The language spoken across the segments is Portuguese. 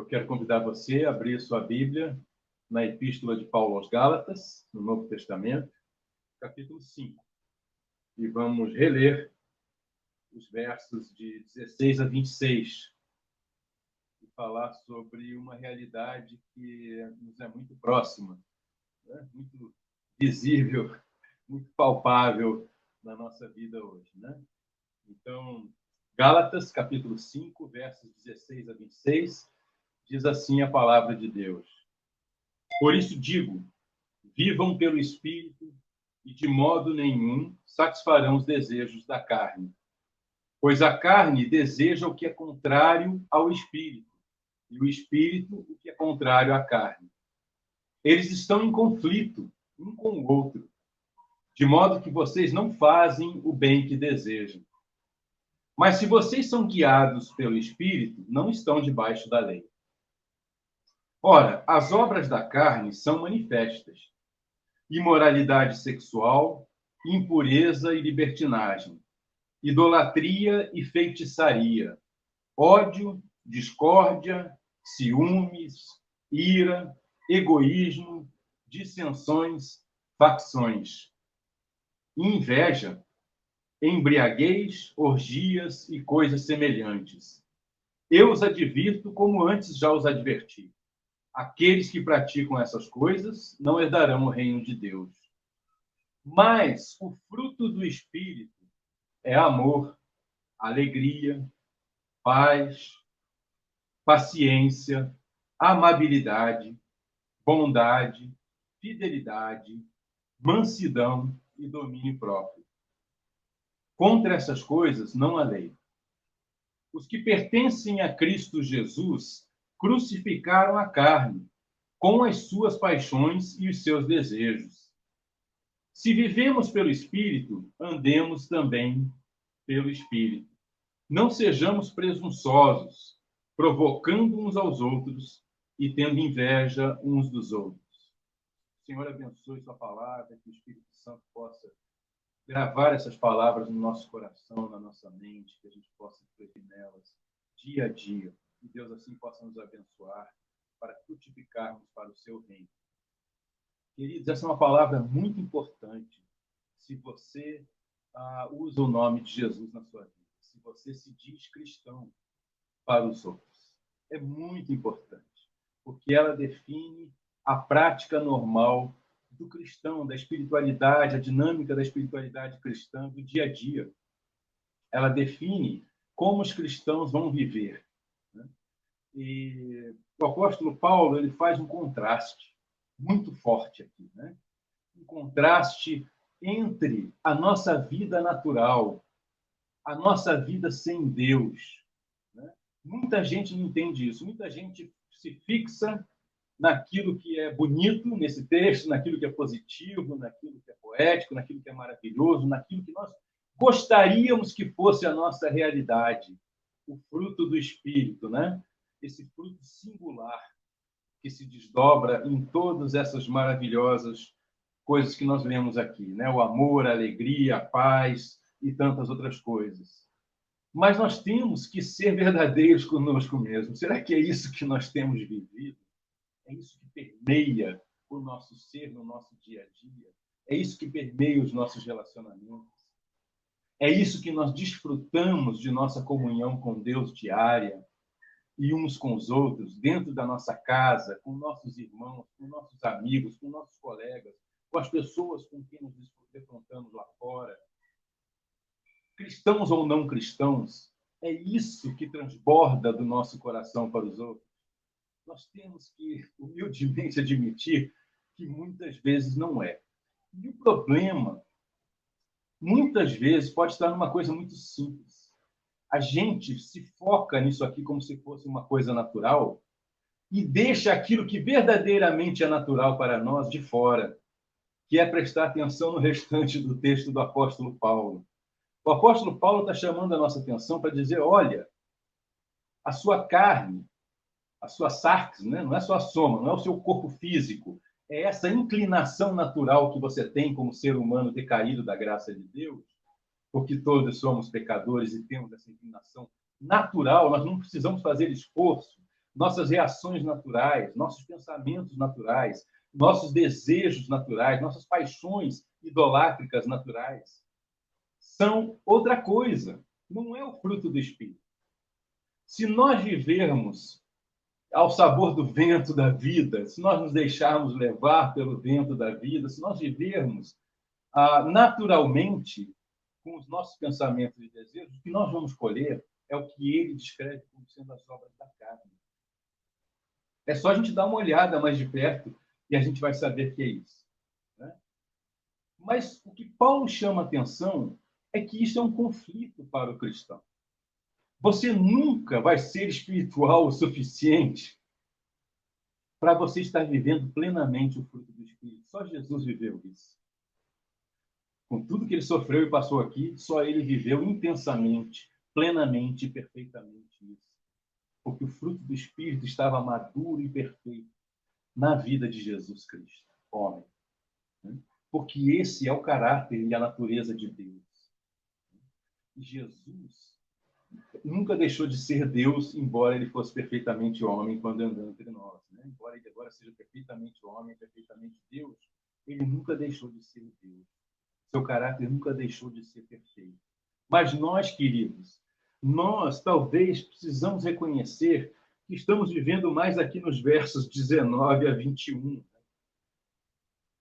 Eu quero convidar você a abrir sua Bíblia na Epístola de Paulo aos Gálatas, no Novo Testamento, capítulo 5. E vamos reler os versos de 16 a 26 e falar sobre uma realidade que nos é muito próxima, né? Muito visível, muito palpável na nossa vida hoje, né? Então, Gálatas, capítulo 5, versos 16 a 26, diz assim a palavra de Deus. Por isso digo, vivam pelo Espírito e de modo nenhum satisfarão os desejos da carne. Pois a carne deseja o que é contrário ao Espírito, e o Espírito o que é contrário à carne. Eles estão em conflito um com o outro, de modo que vocês não fazem o bem que desejam. Mas se vocês são guiados pelo Espírito, não estão debaixo da lei. Ora, as obras da carne são manifestas: imoralidade sexual, impureza e libertinagem, idolatria e feitiçaria, ódio, discórdia, ciúmes, ira, egoísmo, dissensões, facções, inveja, embriaguez, orgias e coisas semelhantes. Eu os advirto como antes já os adverti. Aqueles que praticam essas coisas não herdarão o reino de Deus. Mas o fruto do Espírito é amor, alegria, paz, paciência, amabilidade, bondade, fidelidade, mansidão e domínio próprio. Contra essas coisas não há lei. Os que pertencem a Cristo Jesus crucificaram a carne, com as suas paixões e os seus desejos. Se vivemos pelo Espírito, andemos também pelo Espírito. Não sejamos presunçosos, provocando uns aos outros e tendo inveja uns dos outros. O Senhor abençoe sua palavra, que o Espírito Santo possa gravar essas palavras no nosso coração, na nossa mente, que a gente possa refletir nelas dia a dia. Que Deus assim possa nos abençoar para frutificarmos para o seu reino. Queridos, essa é uma palavra muito importante. Se você usa o nome de Jesus na sua vida, se você se diz cristão para os outros, é muito importante, porque ela define a prática normal do cristão, da espiritualidade, a dinâmica da espiritualidade cristã do dia a dia. Ela define como os cristãos vão viver, né? E o apóstolo Paulo ele faz um contraste muito forte aqui, né? Um contraste entre a nossa vida natural, a nossa vida sem Deus, né? Muita gente não entende isso, muita gente se fixa naquilo que é bonito nesse texto, naquilo que é positivo, naquilo que é poético, naquilo que é maravilhoso, naquilo que nós gostaríamos que fosse a nossa realidade, o fruto do Espírito, né? Esse fruto singular que se desdobra em todas essas maravilhosas coisas que nós lemos aqui, né? O amor, a alegria, a paz e tantas outras coisas. Mas nós temos que ser verdadeiros conosco mesmos. Será que é isso que nós temos vivido? É isso que permeia o nosso ser no nosso dia a dia? É isso que permeia os nossos relacionamentos? É isso que nós desfrutamos de nossa comunhão com Deus diária e uns com os outros, dentro da nossa casa, com nossos irmãos, com nossos amigos, com nossos colegas, com as pessoas com quem nos defrontamos lá fora? Cristãos ou não cristãos, é isso que transborda do nosso coração para os outros. Nós temos que, humildemente, admitir que muitas vezes não é. E o problema, muitas vezes, pode estar numa coisa muito simples. A gente se foca nisso aqui como se fosse uma coisa natural e deixa aquilo que verdadeiramente é natural para nós de fora, que é prestar atenção no restante do texto do apóstolo Paulo. O apóstolo Paulo está chamando a nossa atenção para dizer, olha, a sua carne, a sua sarx, né? Não é só a soma, não é o seu corpo físico, é essa inclinação natural que você tem como ser humano decaído da graça de Deus, porque todos somos pecadores e temos essa inclinação natural, nós não precisamos fazer esforço, nossas reações naturais, nossos pensamentos naturais, nossos desejos naturais, nossas paixões idolátricas naturais são outra coisa, não é o fruto do Espírito. Se nós vivermos ao sabor do vento da vida, se nós nos deixarmos levar pelo vento da vida, se nós vivermos naturalmente com os nossos pensamentos e desejos, o que nós vamos colher é o que ele descreve como sendo as obras da carne. É só a gente dar uma olhada mais de perto e a gente vai saber que é isso. Né? Mas o que Paulo chama atenção é que isso é um conflito para o cristão. Você nunca vai ser espiritual o suficiente para você estar vivendo plenamente o fruto do Espírito. Só Jesus viveu isso. Com tudo que ele sofreu e passou aqui, só ele viveu intensamente, plenamente e perfeitamente isso. Porque o fruto do Espírito estava maduro e perfeito na vida de Jesus Cristo, homem. Porque esse é o caráter e a natureza de Deus. Jesus nunca deixou de ser Deus, embora ele fosse perfeitamente homem quando andando entre nós. Né? Embora ele agora seja perfeitamente homem, perfeitamente Deus, ele nunca deixou de ser Deus. Seu caráter nunca deixou de ser perfeito. Mas nós, queridos, nós talvez precisamos reconhecer que estamos vivendo mais aqui nos versos 19 a 21.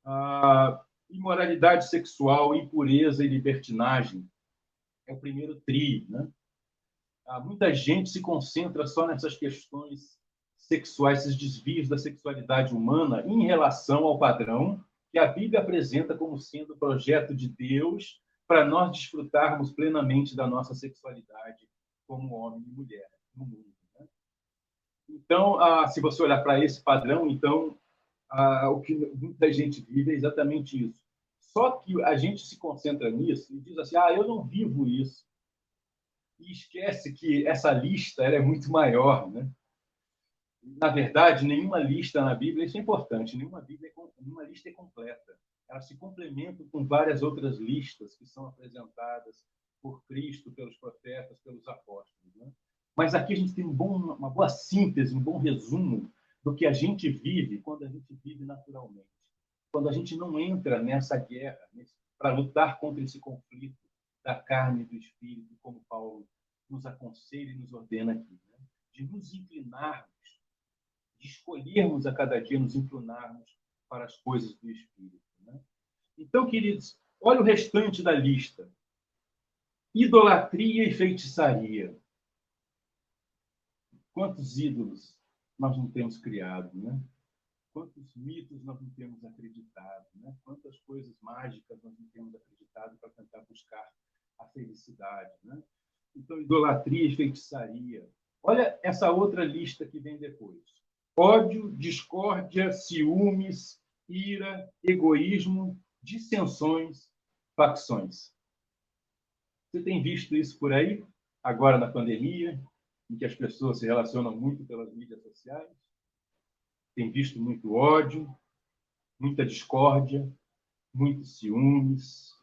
A imoralidade sexual, impureza e libertinagem é o primeiro trio, né? Muita gente se concentra só nessas questões sexuais, esses desvios da sexualidade humana em relação ao padrão que a Bíblia apresenta como sendo o projeto de Deus para nós desfrutarmos plenamente da nossa sexualidade como homem e mulher no mundo. Né? Então, se você olhar para esse padrão, então, o que muita gente vive é exatamente isso. Só que a gente se concentra nisso e diz assim, eu não vivo isso. E esquece que essa lista ela é muito maior, né? Na verdade, nenhuma lista na Bíblia, isso é importante, nenhuma lista é completa. Ela se complementa com várias outras listas que são apresentadas por Cristo, pelos profetas, pelos apóstolos. Né? Mas aqui a gente tem uma boa síntese, um bom resumo do que a gente vive quando a gente vive naturalmente. Quando a gente não entra nessa guerra para lutar contra esse conflito da carne e do espírito, como Paulo nos aconselha e nos ordena aqui. Né? De nos inclinarmos, de escolhermos a cada dia nos inclinarmos para as coisas do Espírito. Né? Então, queridos, olha o restante da lista. Idolatria e feitiçaria. Quantos ídolos nós não temos criado, né? Quantos mitos nós não temos acreditado, né? Quantas coisas mágicas nós não temos acreditado para tentar buscar a felicidade, né? Então, idolatria e feitiçaria. Olha essa outra lista que vem depois. Ódio, discórdia, ciúmes, ira, egoísmo, dissensões, facções. Você tem visto isso por aí, agora na pandemia, em que as pessoas se relacionam muito pelas mídias sociais? Tem visto muito ódio, muita discórdia, muitos ciúmes,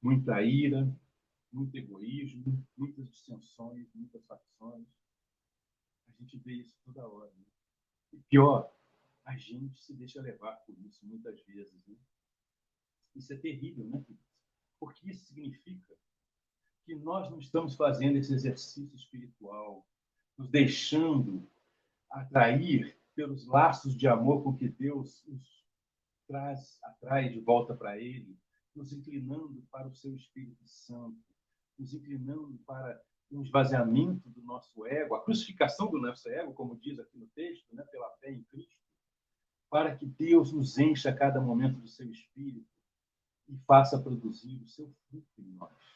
muita ira, muito egoísmo, muitas dissensões, muitas facções. A gente vê isso toda hora. Né? E pior, a gente se deixa levar por isso muitas vezes. Né? Isso é terrível, né? Porque isso significa que nós não estamos fazendo esse exercício espiritual, nos deixando atrair pelos laços de amor com que Deus nos atrai de volta para Ele, nos inclinando para o seu Espírito Santo, nos inclinando para um esvaziamento do nosso ego, a crucificação do nosso ego, como diz aqui no texto, né, pela fé em Cristo, para que Deus nos encha a cada momento do seu Espírito e faça produzir o seu fruto em nós.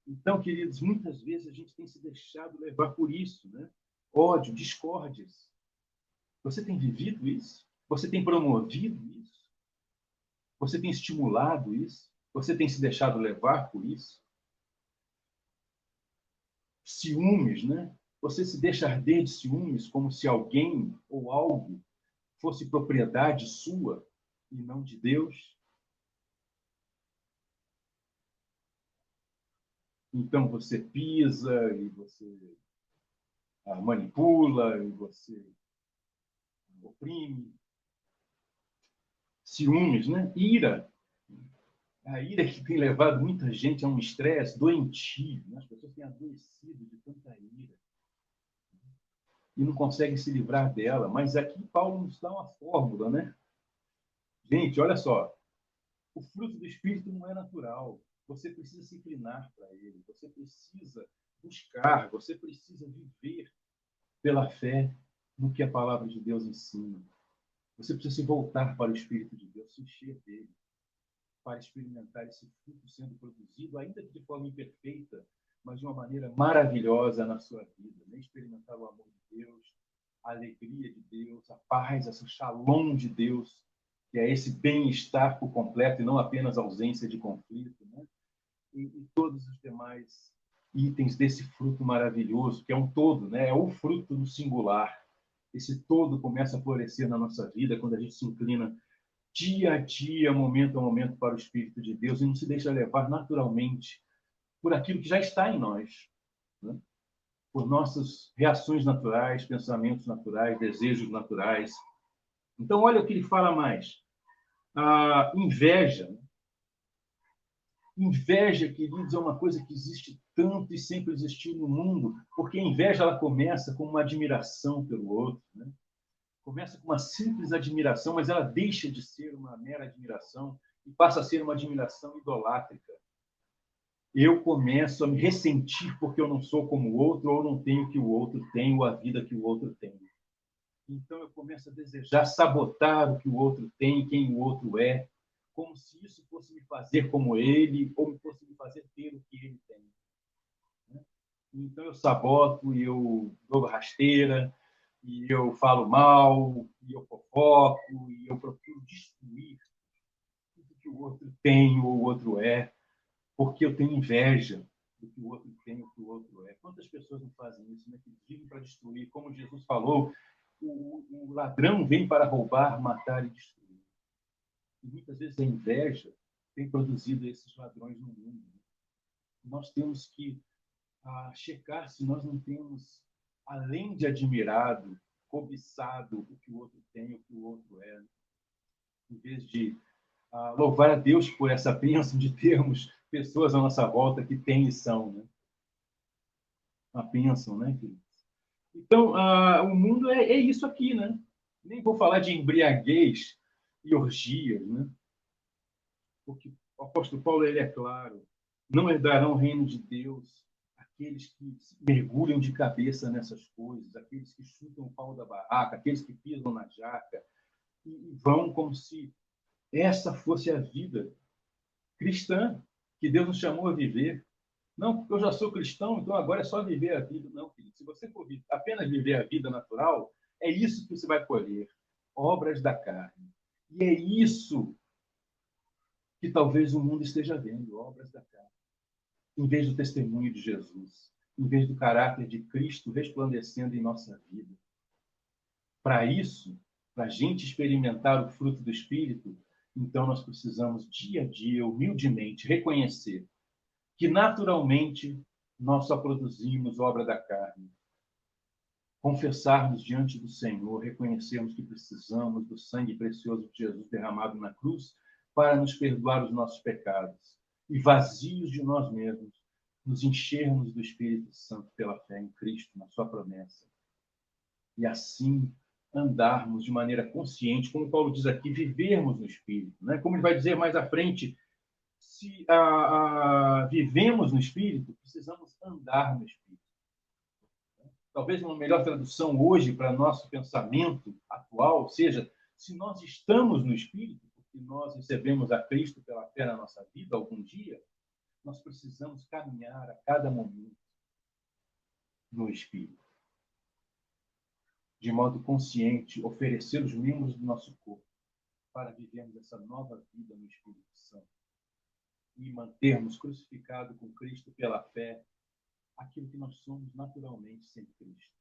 Então, queridos, muitas vezes a gente tem se deixado levar por isso, né? Ódio, discórdias. Você tem vivido isso? Você tem promovido isso? Você tem estimulado isso? Você tem se deixado levar por isso? Ciúmes, né? Você se deixa arder de ciúmes como se alguém ou algo fosse propriedade sua e não de Deus? Então você pisa e você manipula, e você oprime. Ciúmes, né? Ira. A ira que tem levado muita gente a um estresse doentio. Né? As pessoas têm adoecido de tanta ira e não conseguem se livrar dela. Mas aqui Paulo nos dá uma fórmula, né? Gente, olha só. O fruto do Espírito não é natural. Você precisa se inclinar para ele. Você precisa buscar. Você precisa viver pela fé no que a palavra de Deus ensina. Você precisa se voltar para o Espírito de Deus, se encher dele, para experimentar esse fruto sendo produzido, ainda que de forma imperfeita, mas de uma maneira maravilhosa na sua vida. Né? Experimentar o amor de Deus, a alegria de Deus, a paz, esse shalom de Deus, que é esse bem-estar por completo e não apenas ausência de conflito. Né? E todos os demais itens desse fruto maravilhoso, que é um todo, né? É o fruto no singular. Esse todo começa a florescer na nossa vida quando a gente se inclina dia a dia, momento a momento, para o Espírito de Deus e não se deixa levar naturalmente por aquilo que já está em nós, né? Por nossas reações naturais, pensamentos naturais, desejos naturais. Então, olha o que ele fala mais. A inveja. Inveja, queridos, é uma coisa que existe tanto e sempre existiu no mundo, porque a inveja ela começa com uma admiração pelo outro, né? Começa com uma simples admiração, mas ela deixa de ser uma mera admiração e passa a ser uma admiração idolátrica. Eu começo a me ressentir porque eu não sou como o outro, ou não tenho o que o outro tem, ou a vida que o outro tem. Então eu começo a desejar sabotar o que o outro tem, quem o outro é, como se isso fosse me fazer como ele, ou fosse me fazer ter o que ele tem. Então eu saboto, e eu dou rasteira, e eu falo mal, e eu fofoco, e eu procuro destruir tudo que o outro tem ou o outro é, porque eu tenho inveja do que o outro tem ou do que o outro é. Quantas pessoas não fazem isso, né? Que vivem para destruir? Como Jesus falou, o ladrão vem para roubar, matar e destruir. E muitas vezes a inveja tem produzido esses ladrões no mundo. Nós temos que checar se nós não temos, além de admirado, cobiçado o que o outro tem, o que o outro é, em vez de louvar a Deus por essa bênção de termos pessoas à nossa volta que têm e são, né? Uma bênção, né, queridos? Então, o mundo é isso aqui, né? Nem vou falar de embriaguez e orgias, né? Porque o apóstolo Paulo, ele é claro, não herdarão o reino de Deus aqueles que mergulham de cabeça nessas coisas, aqueles que chutam o pau da barraca, aqueles que pisam na jaca e vão como se essa fosse a vida cristã que Deus nos chamou a viver. Não, porque eu já sou cristão, então agora é só viver a vida. Não, querido. Se você for apenas viver a vida natural, é isso que você vai colher. Obras da carne. E é isso que talvez o mundo esteja vendo, obras da carne. Em vez do testemunho de Jesus, em vez do caráter de Cristo resplandecendo em nossa vida. Para isso, para a gente experimentar o fruto do Espírito, então nós precisamos, dia a dia, humildemente, reconhecer que naturalmente nós só produzimos obra da carne. Confessarmos diante do Senhor, reconhecermos que precisamos do sangue precioso de Jesus derramado na cruz para nos perdoar os nossos pecados e, vazios de nós mesmos, nos enchermos do Espírito Santo pela fé em Cristo, na sua promessa. E assim andarmos de maneira consciente, como Paulo diz aqui, vivermos no Espírito. Né? Como ele vai dizer mais à frente, se vivemos no Espírito, precisamos andar no Espírito. Talvez uma melhor tradução hoje para nosso pensamento atual seja: se nós estamos no Espírito, porque nós recebemos a Cristo pela fé na nossa vida algum dia, nós precisamos caminhar a cada momento no Espírito, de modo consciente, oferecer os membros do nosso corpo para vivermos essa nova vida no Espírito Santo e mantermos crucificado com Cristo pela fé aquilo que nós somos naturalmente sem Cristo.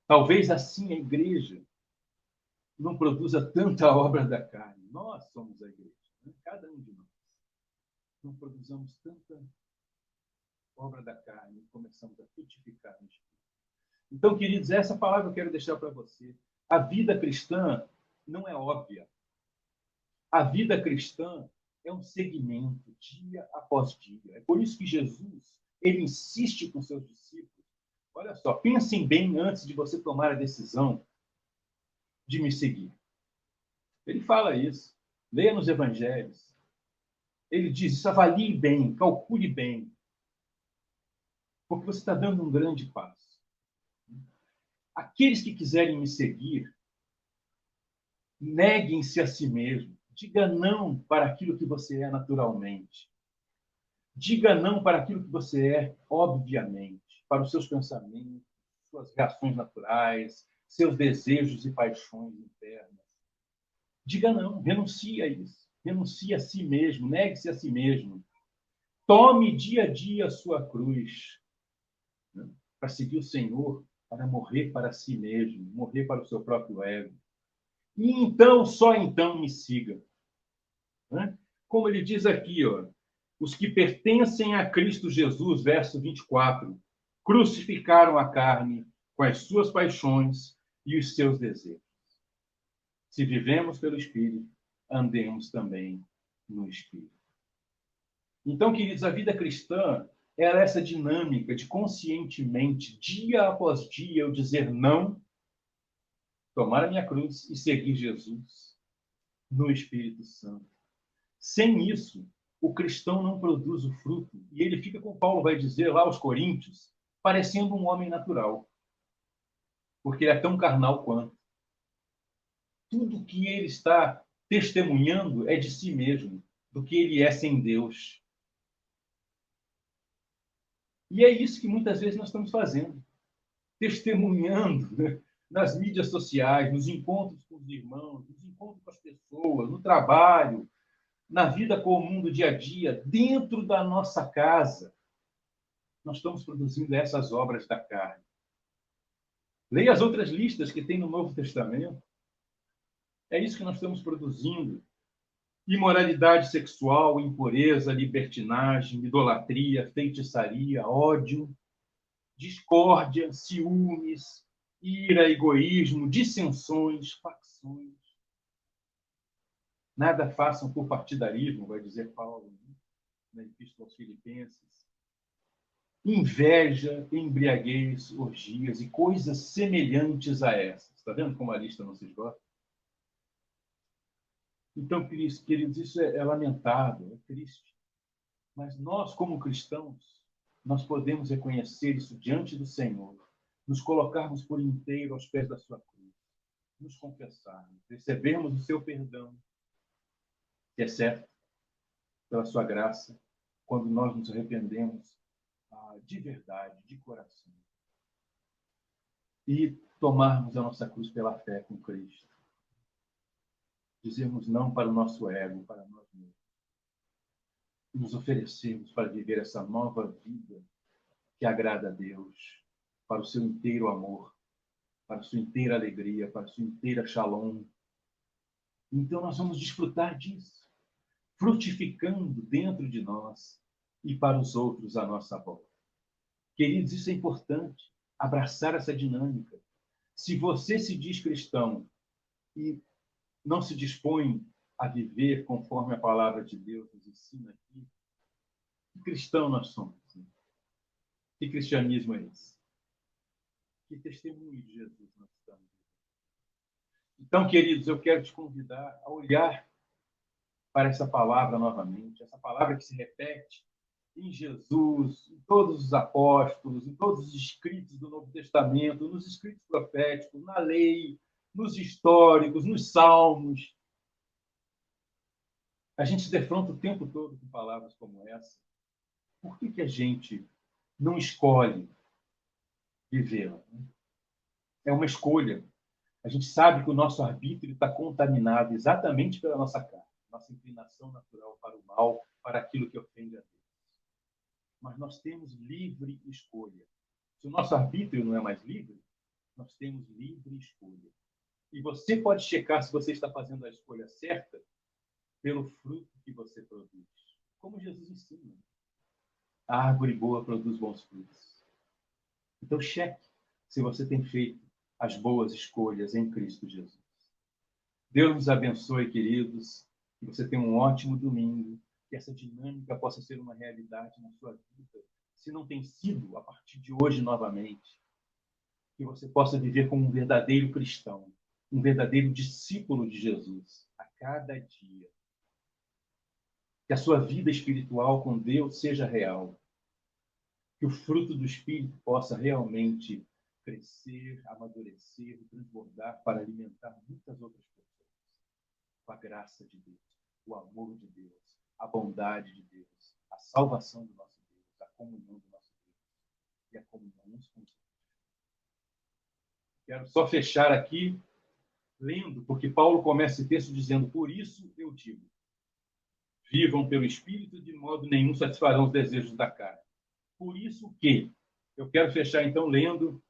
Talvez assim a igreja não produza tanta obra da carne. Nós somos a igreja, né? Cada um de nós. Não produzamos tanta obra da carne e começamos a frutificar no Espírito. Então, queridos, essa palavra eu quero deixar para você. A vida cristã não é óbvia. A vida cristã é um segmento, dia após dia. É por isso que Jesus, ele insiste com seus discípulos. Olha só, pensem bem antes de você tomar a decisão de me seguir. Ele fala isso. Leia nos evangelhos. Ele diz isso, avalie bem, calcule bem, porque você está dando um grande passo. Aqueles que quiserem me seguir, neguem-se a si mesmo. Diga não para aquilo que você é naturalmente. Diga não para aquilo que você é, obviamente, para os seus pensamentos, suas reações naturais, seus desejos e paixões internas. Diga não, renuncie a isso. Renuncie a si mesmo, negue-se a si mesmo. Tome dia a dia a sua cruz, né, para seguir o Senhor, para morrer para si mesmo, morrer para o seu próprio ego. E então, só então, me siga. Né? Como ele diz aqui, ó, os que pertencem a Cristo Jesus, verso 24, crucificaram a carne com as suas paixões e os seus desejos. Se vivemos pelo Espírito, andemos também no Espírito. Então, queridos, a vida cristã é essa dinâmica de conscientemente, dia após dia, eu dizer não, tomar a minha cruz e seguir Jesus no Espírito Santo. Sem isso, o cristão não produz o fruto. E ele fica, como Paulo vai dizer lá aos Coríntios, parecendo um homem natural. Porque ele é tão carnal quanto. Tudo que ele está testemunhando é de si mesmo, do que ele é sem Deus. E é isso que muitas vezes nós estamos fazendo. Testemunhando, né, nas mídias sociais, nos encontros com os irmãos, nos encontros com as pessoas, no trabalho, na vida comum do dia a dia, dentro da nossa casa. Nós estamos produzindo essas obras da carne. Leia as outras listas que tem no Novo Testamento. É isso que nós estamos produzindo. Imoralidade sexual, impureza, libertinagem, idolatria, feitiçaria, ódio, discórdia, ciúmes, ira, egoísmo, dissensões, facções. Nada façam por partidarismo, vai dizer Paulo, né, na Epístola aos Filipenses. Inveja, embriaguez, orgias e coisas semelhantes a essas. Está vendo como a lista não se esgota? Então, queridos, isso é lamentável, é triste. Mas nós, como cristãos, nós podemos reconhecer isso diante do Senhor, nos colocarmos por inteiro aos pés da sua cruz, nos confessarmos, recebermos o seu perdão, que é certo, pela sua graça, quando nós nos arrependemos de verdade, de coração. E tomarmos a nossa cruz pela fé com Cristo. Dizermos não para o nosso ego, para nós mesmos. E nos oferecermos para viver essa nova vida que agrada a Deus, para o seu inteiro amor, para a sua inteira alegria, para a sua inteira shalom. Então nós vamos desfrutar disso, frutificando dentro de nós e para os outros à nossa volta. Queridos, isso é importante, abraçar essa dinâmica. Se você se diz cristão e não se dispõe a viver conforme a palavra de Deus nos ensina aqui, que cristão nós somos? Que cristianismo é esse? Que testemunho de Jesus nós estamos? Então, queridos, eu quero te convidar a olhar para essa palavra novamente, essa palavra que se repete em Jesus, em todos os apóstolos, em todos os escritos do Novo Testamento, nos escritos proféticos, na lei, nos históricos, nos salmos. A gente se defronta o tempo todo com palavras como essa. Por que a gente não escolhe vivê-la? É uma escolha. A gente sabe que o nosso arbítrio está contaminado exatamente pela nossa carne, nossa inclinação natural para o mal, para aquilo que ofende a Deus. Mas nós temos livre escolha. Se o nosso arbítrio não é mais livre, nós temos livre escolha. E você pode checar se você está fazendo a escolha certa pelo fruto que você produz. Como Jesus ensina. A árvore boa produz bons frutos. Então, cheque se você tem feito as boas escolhas em Cristo Jesus. Deus nos abençoe, queridos, que você tenha um ótimo domingo, que essa dinâmica possa ser uma realidade na sua vida, se não tem sido, a partir de hoje novamente, que você possa viver como um verdadeiro cristão, um verdadeiro discípulo de Jesus, a cada dia. Que a sua vida espiritual com Deus seja real, que o fruto do Espírito possa realmente crescer, amadurecer, transbordar para alimentar muitas outras pessoas. Com a graça de Deus, o amor de Deus, a bondade de Deus, a salvação do nosso Deus, a comunhão do nosso Deus e a comunhão uns com os outros. Quero só fechar aqui lendo, porque Paulo começa esse texto dizendo: por isso eu digo, vivam pelo Espírito, de modo nenhum satisfarão os desejos da carne. Por isso que eu quero fechar então lendo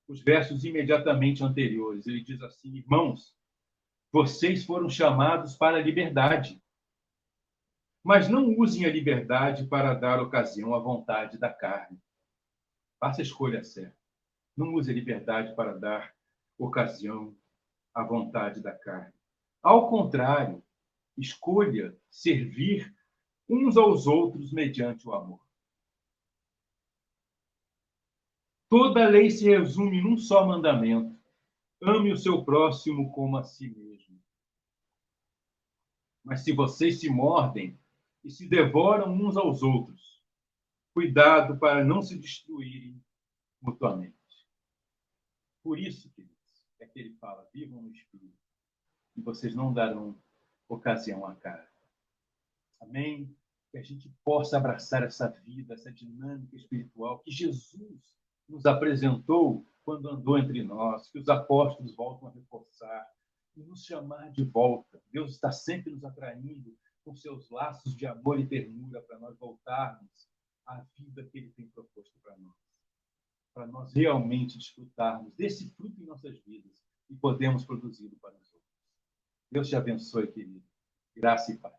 os versos imediatamente anteriores. Ele diz assim: irmãos, vocês foram chamados para a liberdade, mas não usem a liberdade para dar ocasião à vontade da carne. Faça a escolha certa. Não use a liberdade para dar ocasião à vontade da carne. Ao contrário, escolha servir uns aos outros mediante o amor. Toda a lei se resume num só mandamento: ame o seu próximo como a si mesmo. Mas se vocês se mordem e se devoram uns aos outros, cuidado para não se destruírem mutuamente. Por isso, queridos, é que ele fala: vivam no Espírito, e vocês não darão ocasião à carne. Amém? Que a gente possa abraçar essa vida, essa dinâmica espiritual que Jesus nos apresentou quando andou entre nós, que os apóstolos voltam a reforçar e nos chamar de volta. Deus está sempre nos atraindo com seus laços de amor e ternura para nós voltarmos à vida que Ele tem proposto para nós realmente desfrutarmos desse fruto em nossas vidas e podemos produzi-lo para os outros. Deus te abençoe, querido. Graça e paz.